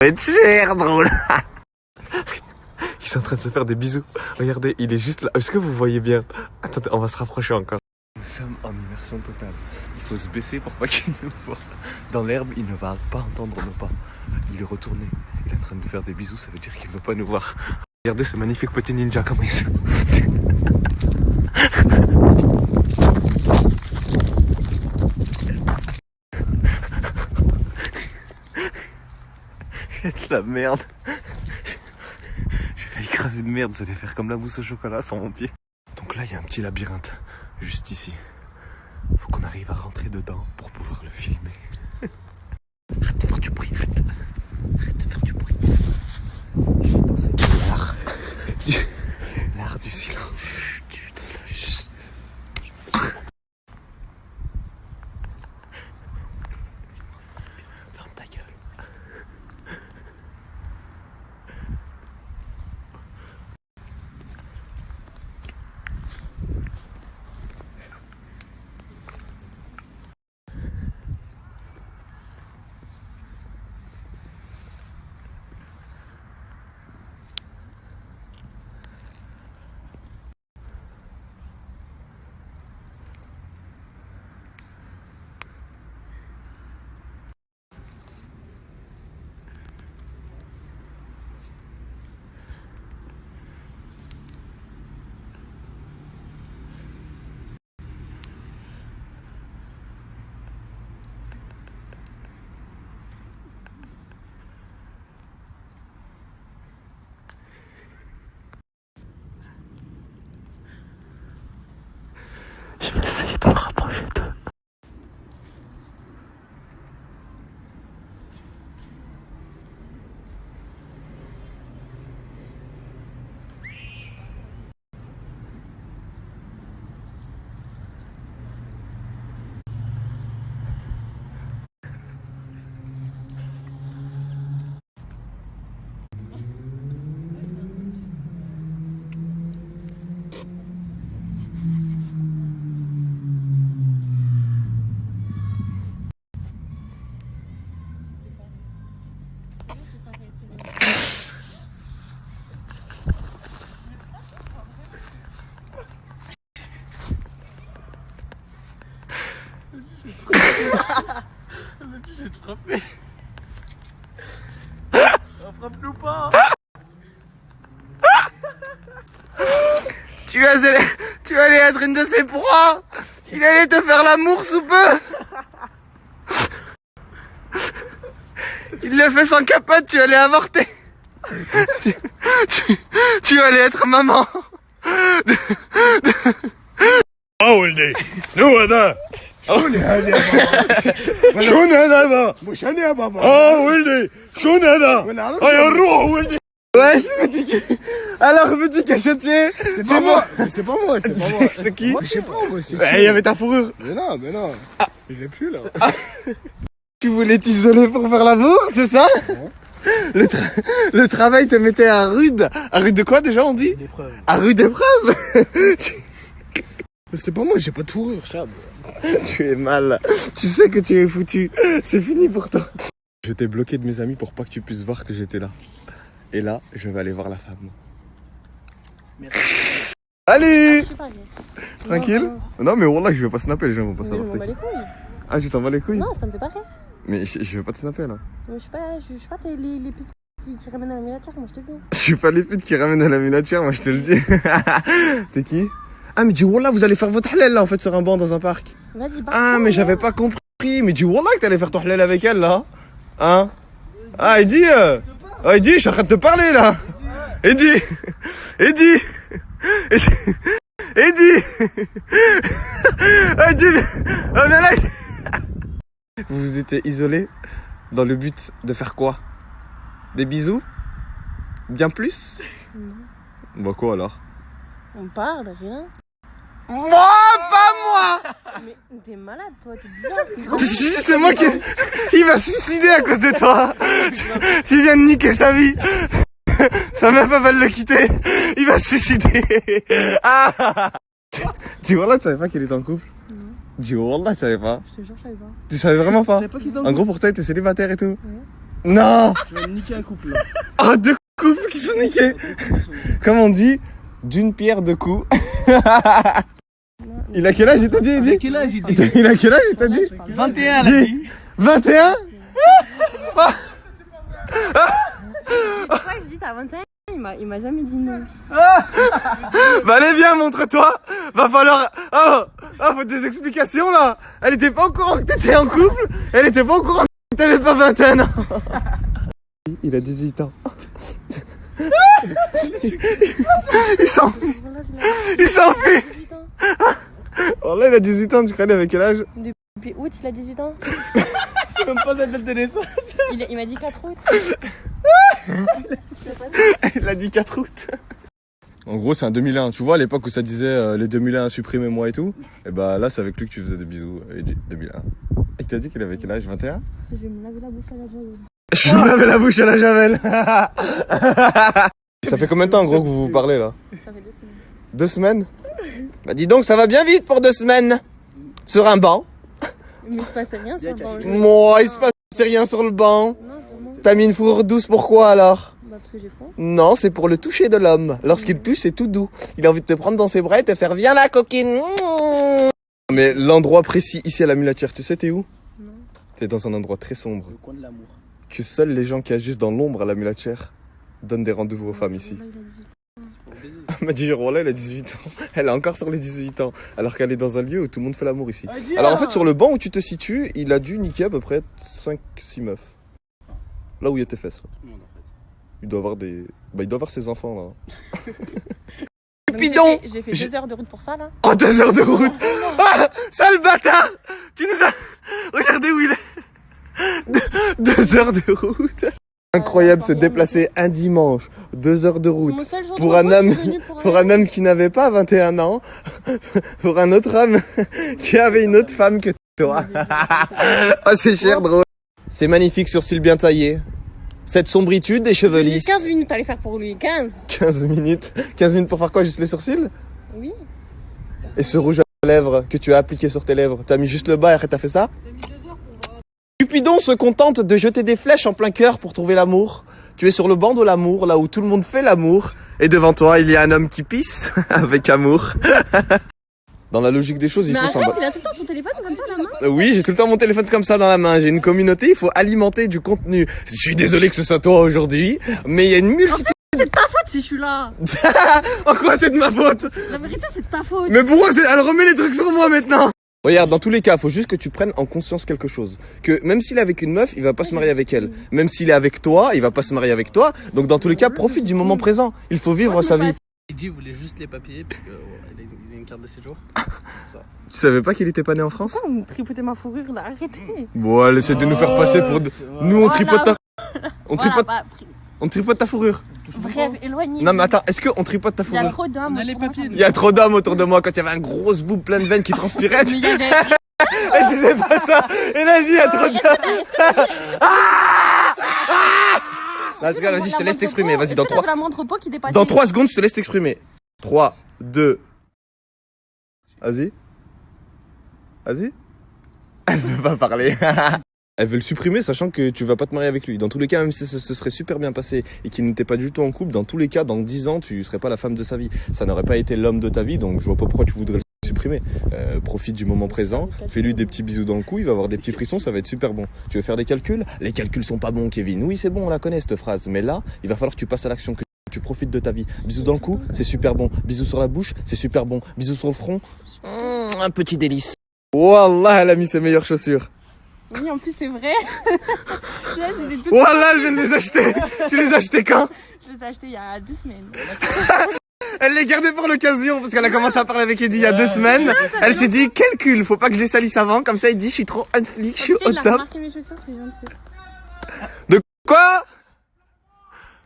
être cher, drôle. Ils sont en train de se faire des bisous. Regardez, il est juste là. Est-ce que vous voyez bien? Attendez, on va se rapprocher encore. Nous sommes en immersion totale. Il faut se baisser pour pas qu'il nous voit. Dans l'herbe, il ne va pas entendre nos pas. Il est retourné. Il est en train de nous faire des bisous, ça veut dire qu'il ne veut pas nous voir. Regardez ce magnifique petit ninja, comment il se... J'ai de la merde. J'ai failli écraser de merde, ça allait faire comme la mousse au chocolat sans mon pied. Donc là, il y a un petit labyrinthe, juste ici. Faut qu'on arrive à rentrer dedans pour pouvoir le filmer. Arrête de faire du bruit, arrête de faire du bruit. Je vais danser l'art du silence. Ferme ta gueule. Je vais essayer de me rapprocher d'eux. Elle m'a dit, je vais te frapper. Frappe-nous pas. Tu allais être une de ses proies. Il allait te faire l'amour sous peu. Il le fait sans capote, tu allais avorter. Tu allais être maman. ولدي شنو هذا؟ شكون هذا شكون هذا بابا؟ مش انا يا بابا ولدي شكون هذا؟ يا نروح ولدي. Wesh, petit... Alors, petit cachetier, C'est moi. C'est pas moi, c'est pas moi. C'est qui? Moi, je sais pas, moi, c'est Il y avait ta fourrure. Mais non. Je l'ai plus, là. Tu voulais t'isoler pour faire l'amour, c'est ça? Le travail te mettait à rude. À rude de quoi déjà on dit? L'épreuve. À rude épreuve. Mais c'est pas moi, j'ai pas de fourrure, Chab. Tu es mal. Tu sais que tu es foutu. C'est fini pour toi. Je t'ai bloqué de mes amis pour pas que tu puisses voir que j'étais là. Et là, je vais aller voir la femme. Merci. Salut. Je sais pas, Tranquille? Non mais wallah, je vais pas snapper, les gens vont pas je savoir. m'en bats les couilles. Ah, tu t'en bats les couilles? Non, ça me fait pas rire. Mais je vais pas te snapper là. Je sais pas, t'es les putes qui ramènent à la miniature, moi je te le dis. Je suis pas les putes qui ramènent à la miniature, moi je te le dis. T'es qui? Ah mais dis wallah, vous allez faire votre halal là en fait sur un banc dans un parc. Vas-y, bah. Ah mais j'avais pas compris. Mais dis wallah que t'allais faire ton halal avec elle là. Hein? Ah Eddy, Eddy, je suis en train de te parler là. Eddy, Eddy, Eddy, oh, viens là. Vous vous étiez isolés dans le but de faire quoi? Des bisous? Bien plus? Bah quoi alors? On parle, rien. Moi, pas moi! Mais t'es malade, toi, t'es bizarre. C'est moi qui... Il va se suicider à cause de toi. Tu viens de niquer sa vie. Sa meuf va le quitter. Il va se suicider. Ah. Tu vois là, tu savais pas qu'il était en couple? Non. Du Wallah, tu savais pas? Je te jure, je savais pas. Tu savais vraiment pas? Je savais pas qu'il était en En gros, pour toi, t'es célibataire et tout? Ouais. Non. Tu vas niquer un couple là. Oh, deux couples qui sont niqués. Comme on dit, d'une pierre deux coups. Il a quel âge, il t'a dit, Eddy? Quel âge il dit? Il a quel âge, il t'a dit? 21 là. Dis. 21? Pourquoi je dis t'as 21? Il m'a jamais dit non. Bah allez viens, montre-toi. Va falloir... faut des explications là. Elle était pas au courant que t'étais en couple. Elle était pas au courant que t'avais pas 21 ans. Il a 18 ans. Il s'enfuit. Il s'enfuit. Oh là il a 18 ans, tu crois qu'il avait quel âge? Depuis août, il a 18 ans. C'est même pas sa date de naissance. Il m'a dit 4 août. Il a dit 4 août. En gros c'est un 2001, tu vois à l'époque où ça disait les 2001 supprimez-moi et tout. Et bah là c'est avec lui que tu faisais des bisous, Eddy, 2001. Il t'a dit qu'il avait quel âge, 21? Je vais me laver la bouche à la javel. Je me lavais la bouche à la javel. Ça fait combien de temps en gros que vous vous parlez là? Ça fait 2 semaines. 2 semaines? Bah dis donc ça va bien vite pour 2 semaines. Sur un banc. Mais il se passe rien sur le banc. Moi il se passe rien sur le banc. Non, vraiment. T'as mis une fourrure douce pourquoi alors? Bah, parce que j'ai froid. Non, c'est pour le toucher de l'homme. Lorsqu'il touche, c'est tout doux. Il a envie de te prendre dans ses bras et te faire viens là, coquine. Mais l'endroit précis ici à la Mulatière, tu sais t'es où? Non. T'es dans un endroit très sombre. Le coin de l'amour. Que seuls les gens qui agissent dans l'ombre à la Mulatière donnent des rendez-vous aux femmes ici. Là, il a 18 ans. Pour baiser. Elle m'a dit, voilà, elle a 18 ans. Elle est encore sur les 18 ans. Alors qu'elle est dans un lieu où tout le monde fait l'amour ici. Alors en fait, sur le banc où tu te situes, il a dû niquer à peu près 5-6 meufs. Là où il y a tes fesses. Il doit avoir des... Bah, il doit avoir ses enfants, là. Donc, Bidon. J'ai fait 2 heures de route pour ça, là. Oh, 2 heures de route. Ah, sale bâtard. Tu nous as... Regardez où il est. 2 heures de route. Incroyable se déplacer un dimanche, 2 heures de route. Mon seul jour Pour de un repos, homme- je suis venue Pour un homme qui n'avait pas 21 ans, pour un autre homme qui avait une autre femme que toi. Ah, c'est cher, drôle. C'est magnifique, sourcils bien taillés. Cette sombritude des cheveux lisses. 15 minutes à aller faire pour lui. 15. 15 minutes. 15 minutes pour faire quoi? Juste les sourcils? Oui. Et ce rouge à lèvres que tu as appliqué sur tes lèvres, t'as mis juste le bas et après t'as fait ça? Cupidon se contente de jeter des flèches en plein cœur pour trouver l'amour. Tu es sur le banc de l'amour, là où tout le monde fait l'amour. Et devant toi, il y a un homme qui pisse avec amour. Dans la logique des choses, il Mais faut s'en arrête, battre. il a tout le temps son téléphone comme ça, la main. Oui, j'ai tout le temps mon téléphone comme ça dans la main. J'ai une communauté, il faut alimenter du contenu. Je suis désolé que ce soit toi aujourd'hui, mais il y a une multitude... C'est de ta faute si je suis là. En quoi c'est de ma faute? La vérité, c'est de ta faute. Mais pourquoi c'est... Elle remet les trucs sur moi maintenant. Regarde, dans tous les cas, faut juste que tu prennes en conscience quelque chose. Que même s'il est avec une meuf, il va pas se marier avec elle. Même s'il est avec toi, il va pas se marier avec toi. Donc dans tous les cas, profite du moment présent. Il faut vivre sa vie. Eddy voulait juste les papiers parce qu'il a une carte de séjour. Tu savais pas qu'il était pas né en France? Pourquoi vous me tripotez ma fourrure là? Arrêtez. Bon, elle essaie de nous faire passer pour... Nous, on Voilà. tripote ta... On Voilà, tripote... bah, On tripote ta fourrure. bref, éloignez. Non mais attends, est-ce qu'on tripote ta Il y a fourrure? trop d'hommes. On a les autour de papiers, moi, Il y a trop d'hommes autour de moi quand il y avait un gros boob plein de veines qui transpiraient. Mais il y a des... Elle disait pas ça. Et là, elle dit il y a trop d'hommes. Non, c'est pas grave, vas-y, je te laisse t'exprimer. Vas-y, dans 3... la moindre peau qui dépasse. Dans 3 secondes, je te laisse t'exprimer. 3, 2... Vas-y. Vas-y. Elle veut pas parler. Elle veut le supprimer, sachant que tu vas pas te marier avec lui. Dans tous les cas, même si ce serait super bien passé et qu'il n'était pas du tout en couple, dans tous les cas, dans 10 ans, tu serais pas la femme de sa vie. Ça n'aurait pas été l'homme de ta vie, donc je vois pas pourquoi tu voudrais le supprimer. Profite du moment présent, fais-lui des petits bisous dans le cou, il va avoir des petits frissons, ça va être super bon. Tu veux faire des calculs? Les calculs sont pas bons, Kevin. Oui, c'est bon, on la connaît cette phrase, mais là, il va falloir que tu passes à l'action, que tu profites de ta vie. Bisous dans le cou, c'est super bon. Bisous sur la bouche, c'est super bon. Bisous sur le front, un petit délice. Wallah, elle a mis ses meilleures chaussures. Oui, en plus, c'est vrai. Wallah, elle vient de les acheter. Tu les as achetées quand? Je les ai achetés il y a 2 semaines. Elle les gardait pour l'occasion parce qu'elle a commencé à parler avec Eddy il y a 2 semaines. Elle s'est dit calcul, faut pas que je les salisse avant. Comme ça, il dit je suis trop un flic, je suis au Il a top. remarqué mes chaussures, c'est gentil. De quoi?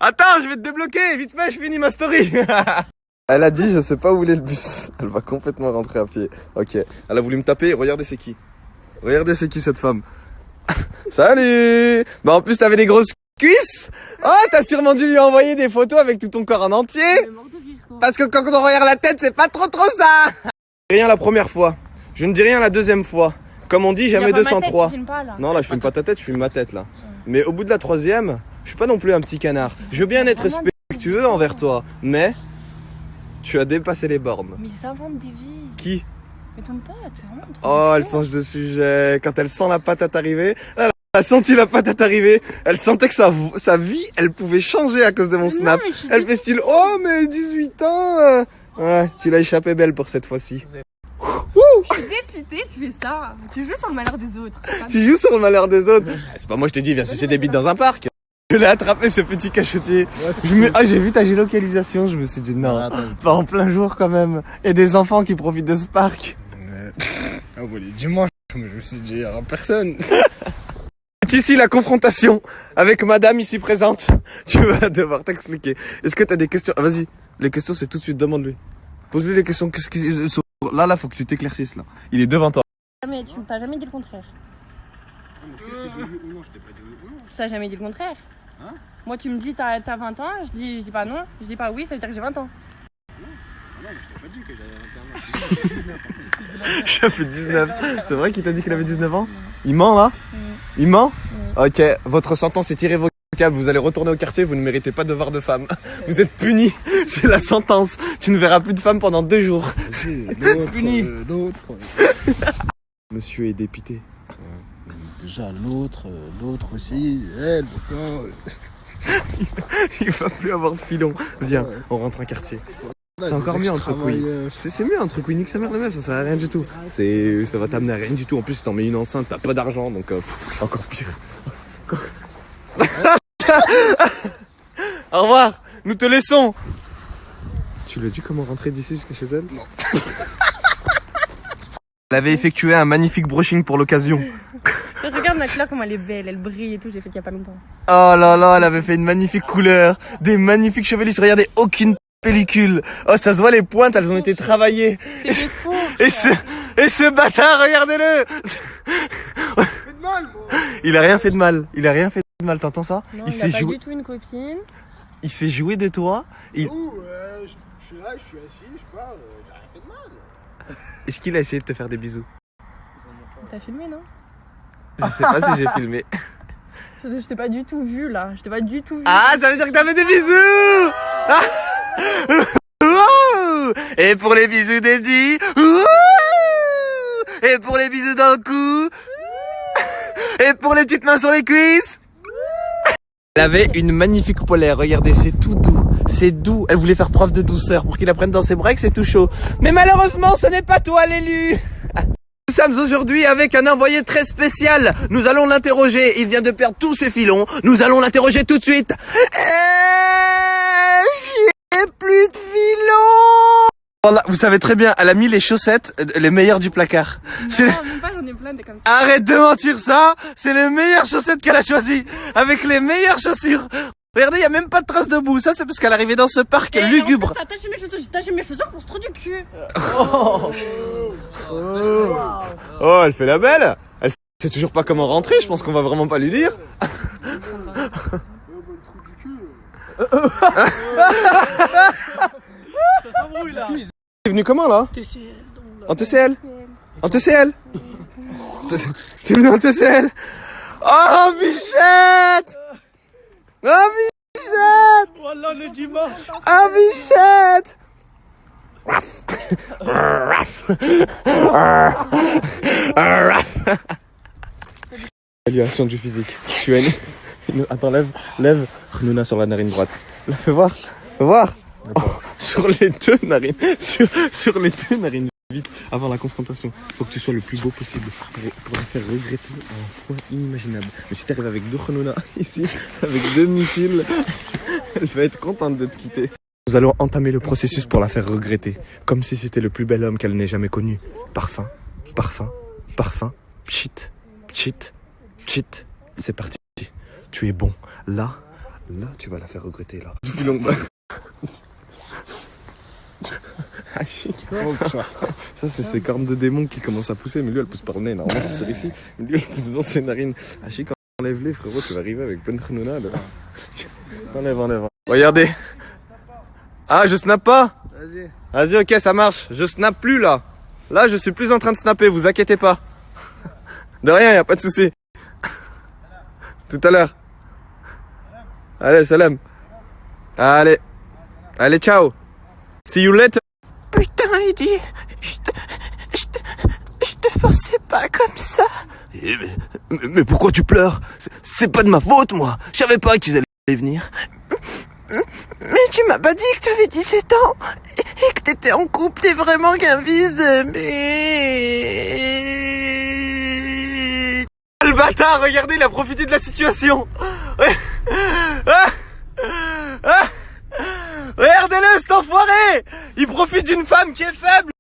Attends, je vais te débloquer. Vite fait, je finis ma story. Elle a dit je sais pas où il est le bus. Elle va complètement rentrer à pied. Ok. Elle a voulu me taper. Regardez c'est qui. Regardez c'est qui cette femme. Salut. Bah en plus t'avais des grosses cuisses. Oh t'as sûrement dû lui envoyer des photos avec tout ton corps en entier. Je mort de rire, toi. Parce que quand on regarde la tête, c'est pas trop ça. Rien la première fois. Je ne dis rien la deuxième fois. Comme on dit, jamais Regarde pas ma tête, 203. tu filmes pas, là. Non, là, je filme pas ta tête, je filme ma tête, là. Mais au bout de la 3e, je suis pas non plus un petit canard. Je veux bien être respectueux envers toi, mais tu as dépassé les bornes. Mais ils inventent des vies. Qui? Mais ton pote, c'est vraiment trop. Oh, elle change de sujet. Quand elle sent la patate arriver, elle a senti la patate arriver. Elle sentait que sa vie, elle pouvait changer à cause de mon snap. Mais je suis Elle fait style, oh, mais 18 ans. Ouais, tu l'as échappé belle pour cette fois-ci. Je suis dépitée, tu fais ça. Tu joues sur le malheur des autres. Tu joues sur le malheur des autres. C'est pas moi, je t'ai dit, viens sucer des bites dans un parc. Je l'ai attrapé, ce petit cachotier. J'ai vu ta géolocalisation, je me suis dit, non, pas en plein jour quand même. Et des enfants qui profitent de ce parc. Ah bon, les dimanches, je me suis dit, il y aura personne. C'est ici la confrontation avec madame ici présente. Tu vas devoir t'expliquer. Est-ce que t'as des questions? Ah, vas-y, les questions c'est tout de suite, demande-lui. Pose-lui les questions. Là, faut que tu t'éclaircisses là. Il est devant toi. Mais tu t'as jamais dit le contraire. Tu t'as jamais dit le contraire. Hein? Moi, tu me dis t'as 20 ans, je dis pas non, je dis pas oui, ça veut dire que j'ai 20 ans. Non, mais je t'ai pas dit que j'avais 21 ans. J'avais 19. C'est vrai qu'il t'a dit qu'il avait 19 ans? Il ment là? Il ment? Ok, votre sentence est irrévocable. Vous allez retourner au quartier, vous ne méritez pas de voir de femme. Vous êtes puni. C'est la sentence. Tu ne verras plus de femme pendant 2 jours. L'autre. Monsieur est dépité. Déjà, l'autre aussi, elle, encore. Il va plus avoir de filon. Viens, on rentre en quartier. C'est encore mieux entre couilles. C'est mieux entre couilles, nique sa mère la meuf, ça sert à rien du tout. Ça va t'amener à rien du tout. En plus, si t'en mets une enceinte, t'as pas d'argent, donc encore pire. Au revoir, nous te laissons. Tu lui as dit comment rentrer d'ici jusqu'à chez elle? Non. Elle avait effectué un magnifique brushing pour l'occasion. Regarde ma couleur comme elle est belle, elle brille et tout, j'ai fait il y a pas longtemps. Oh là là, elle avait fait une magnifique couleur, des magnifiques chevelures, regardez, aucune pellicule. Oh, ça se voit, les pointes, elles ont été travaillées. C'était faux. Et ce bâtard, regardez-le. Il a rien fait de mal, t'entends ça? Non, il il a pas du tout une copine. Il s'est joué de toi. Je suis là, je suis assis, je parle, j'ai rien fait de mal. Est-ce qu'il a essayé de te faire des bisous? T'as filmé, non? Je sais pas si j'ai filmé. Je t'ai pas du tout vu là, je t'ai pas du tout vu. Ah, ça veut dire que t'as fait des bisous. Et pour les bisous d'Eddie. Et pour les bisous dans le cou. Et pour les petites mains sur les cuisses. Elle avait une magnifique polaire, regardez, c'est tout doux, c'est doux. Elle voulait faire preuve de douceur pour qu'il la prenne dans ses bras et que c'est tout chaud. Mais malheureusement, ce n'est pas toi l'élu. Nous sommes aujourd'hui avec un envoyé très spécial. Nous allons l'interroger. Il vient de perdre tous ses filons. Nous allons l'interroger tout de suite. J'ai plus de filons. Voilà, vous savez très bien, elle a mis les chaussettes les meilleures du placard. Non, même pas, j'en ai plein des comme ça. Arrête de mentir, ça. C'est les meilleures chaussettes qu'elle a choisies. Avec les meilleures chaussures. Regardez, il n'y a même pas de traces de boue. Ça, c'est parce qu'elle est arrivée dans ce parc lugubre. T'as taché mes chaussures, j'ai taché mes chaussures pour ce trou du cul. Oh, elle fait la belle. Elle sait toujours pas comment rentrer. Je pense qu'on va vraiment pas lui dire. T'es venu comment là? En TCL. En TCL. T'es venu en TCL. Oh, Bichette. Oh, Bichette. Voilà le dimanche. Oh, Bichette. Évaluation du physique. Tu as une... Attends, lève Hnouna sur la narine droite. Là, fais voir. Oh, sur les deux narines. Sur les deux narines. Vite, avant la confrontation. Faut que tu sois le plus beau possible pour la faire regretter un point inimaginable. Mais si t'arrives avec 2 Hnouna ici, avec 2 missiles, elle va être contente de te quitter. Nous allons entamer le processus pour la faire regretter. Comme si c'était le plus bel homme qu'elle n'ait jamais connu. Parfum, parfum, parfum. Pchit, pchit, pchit. C'est parti. Tu es bon. Là, tu vas la faire regretter, là. Du filon. Ah, ça, c'est ses cornes de démon qui commencent à pousser. Mais lui, elle pousse par le nez. Normalement, c'est sur ici. Mais lui, elle pousse dans ses narines. Ah, quand enlève-les, frérot, tu vas arriver avec plein de Hnouna, là. Enlève. Regardez. Ah, je snap pas? Vas-y, ok, ça marche. Je snap plus, là. Là, je suis plus en train de snapper, vous inquiétez pas. De rien, y a pas de souci. Tout à l'heure. Allez, salam. Allez. Allez, ciao. See you later. Putain, Eddie, je te pensais pas comme ça. Mais pourquoi tu pleures? C'est pas de ma faute, moi. Je savais pas qu'ils allaient venir. Mais tu m'as pas dit que t'avais 17 ans et que t'étais en couple, t'es vraiment qu'un fils de... Le bâtard, regardez, il a profité de la situation. Ouais. Regardez-le, cet enfoiré. Il profite d'une femme qui est faible.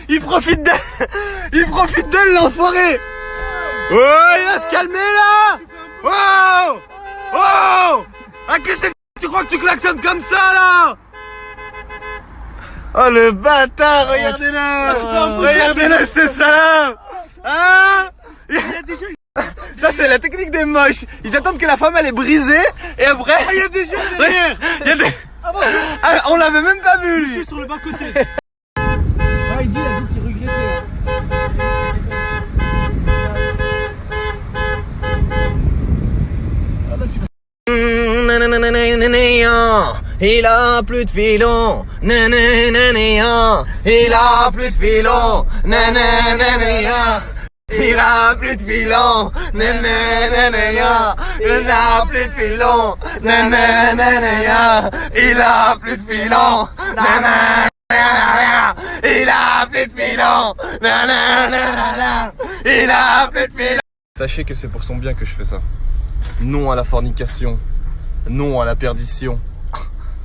Il profite d'elle, l'enfoiré. Oh, il va se calmer là. Oh. Oh. Ah, qu'est-ce que tu crois que tu klaxonnes comme ça là? Oh le bâtard, regardez-le. Regardez-le, c'était salope. Hein? Ça c'est la technique des moches. Ils attendent que la femme elle est brisée et après. Il y a des gens derrière. Il y a des... Ah, on l'avait même pas vu lui. Sur le bas côté. Ah, il dit, il a dit qu'il regrettait. Il a plus de filon, nanana, il a plus de filon, nanana, il a plus de filon, nanana, il a plus de filon, nanana, il a plus de filon, nanana, il a plus de filon, nanana, il a plus de filon. Sachez que c'est pour son bien que je fais ça. Non à la fornication. Non à la perdition.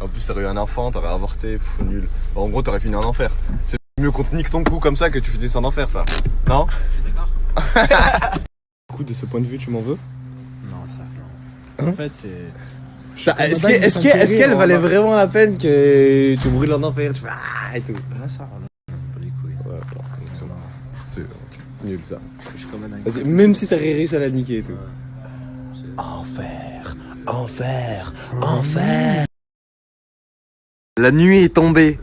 En plus, t'aurais eu un enfant, t'aurais avorté, nul. En gros, t'aurais fini en enfer. C'est mieux qu'on te nique ton cou comme ça que tu finisses en enfer, ça. Non? Je suis d'accord. Du coup, de ce point de vue, tu m'en veux? Non, ça, non. En fait, c'est. Est-ce qu'elle valait vraiment la peine que tu brûles en enfer, tu fais ah et tout? Ah, ça, on a pas les couilles. Ouais, c'est nul ça. Je suis quand même Vas-y, même si t'aurais réussi à la niquer et tout. Enfer, enfer, enfer. La nuit est tombée.